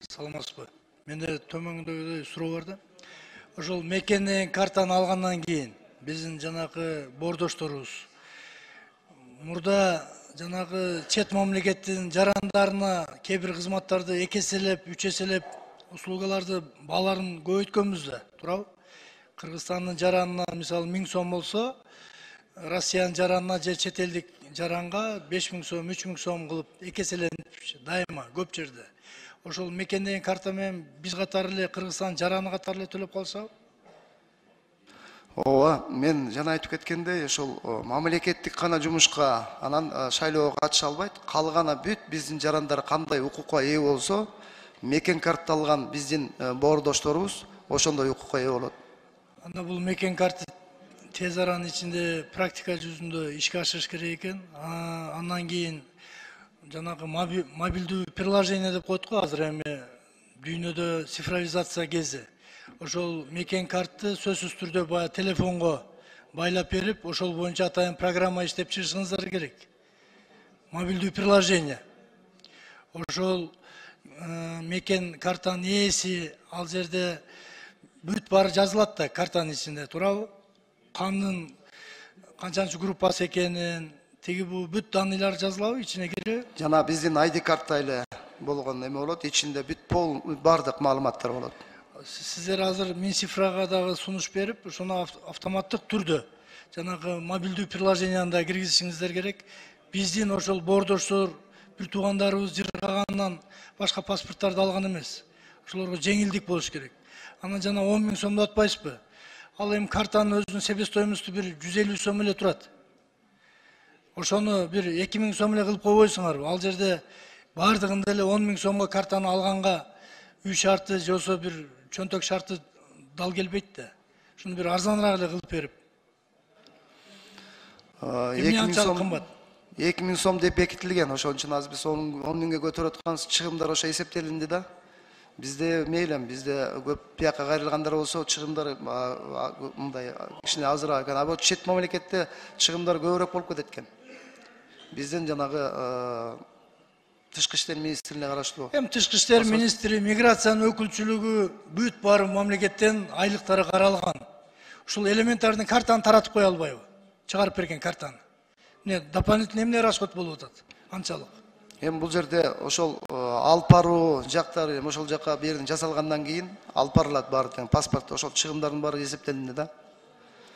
Саламатсызбы. Менде төмөндөгүдөй суроо бар да. Ошол мекенден картаны алгандан кийин биздин жанагы боордошторубуз мурда жанагы чет мамлекеттин жарандарына кээ бир кызматтарды 2 эселеп, 3 эселеп услугаларды бааларын көбөйткөнбүз да, туурабы? Кыргызстандын жаранына мисалы 1000 сом болсо, Россиянын жаранына же чет элдик жаранга 5000 сом, 3000 сом кылып 2 эселенип дайыма көп жерде. Ошол мекендеген карта менен биз катары эле Кыргызстан жараны катары эле төлөп калсабы? Ооба, мен жана айтып кеткендей, ошол мамлекеттик гана жумушка, анан шайлоого катыша албайт. Калганы бүт биздин жарандар кандай укукка ээ болсо, мекен карта алган биздин боордошторубуз ошондой укукка ээ болот. Анда бул мекен карта тез аранын ичинде практика жүзүндө ишке ашырыш керек экен. Андан кийин жанагы мобилдүү приложение деп коет го азыр эми дүйнөдө цифровизация кези. Ошол мекен картты сөзсүз түрдө баягы телефонго байлап берип, ошол боюнча атайын программа иштеп чыгышыңыздар керек. Мобилдүү приложение. Ошол мекен картанын ээси ал жерде бүт баары жазылат да картанын ичинде, туурабы? Кандын канчанчы группасы экенин, тиги бул бүт данныйлар жазылабы ичине кирип? Жана биздин ID карта эле болгон эме болот, ичинде бүт бардык маалыматтар болот. Сиздер азыр Минцифрага дагы сунуш берип, ошону автоматтык түрдө жанагы мобилдүү приложениянда киргизишиңиздер керек. Биздин ошол боордоштор, бир туугандарыбыз жыргагандан башка паспорттарды алган эмес. Ошолорго жеңилдик болуш керек. Анан жана 10 000 сомду атпайсызбы? Ал эми картанын өзүнүн себестоимости бир 150 сом эле турат. Ошону бир 2000 сом эле кылып койбойсуңарбы? Ал жерде бардыгында эле 10 000 сомго картаны алганга үй шарты же болсо бир чөнтөк шарты дал келбейт да. Шуну бир арзаныраак эле кылып берип. 2000 сом деп бекитилген. Ошон үчүн азыр биз 10 000ге көтөрүп аткан чыгымдар ошо эсептелинди да. Бизде мейлем, бизде көп бияка кайрылгандар болсо чыгымдар мындай кичине азыраак экен. А бул чет мамлекетте чыгымдар көбүрөөк болуп кетет экен. Биздин жанагы Тышкы иштер министрлигине караштуу. Эми Тышкы иштер министри, миграциянын өкүлчүлүгү бүт баары мамлекеттен айлыктары каралган. Ушул элементарный картаны таратып кое албайбы? Чыгарып берген картаны. Эмне дополнительный эмне расход болуп атат? Анчалык. Эми бул жерде ошол алып баруу жактары ошол жака бердин жасалгандан кийин алып барылат баары тең паспорт, ошол чыгымдардын баары эсептелинди да.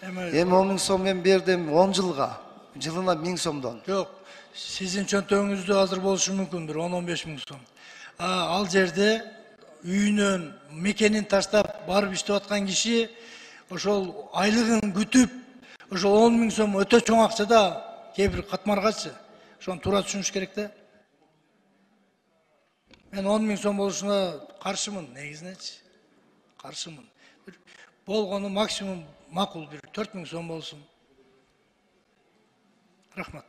Эми 10 000 сом мен бердим 10 жылга. Жылына 1000 сомдон. Жок, сиздин чөнтөгүңүздө азыр болушу мүмкүн бир 10-15 000 сом. Ал жерде үйүнөн мекенин таштап барып иштеп аткан киши ошол айлыгын күтүп, ошол 10 000 сом өтө чоң акча да кээ бир катмаргачы. Ошону туура түшүнүш керек да. Мен 10 000 сом болушуна каршымын, негизинечи. Каршымын. Болгону максимум макул бир 4 000 сом болсун. Рахмат.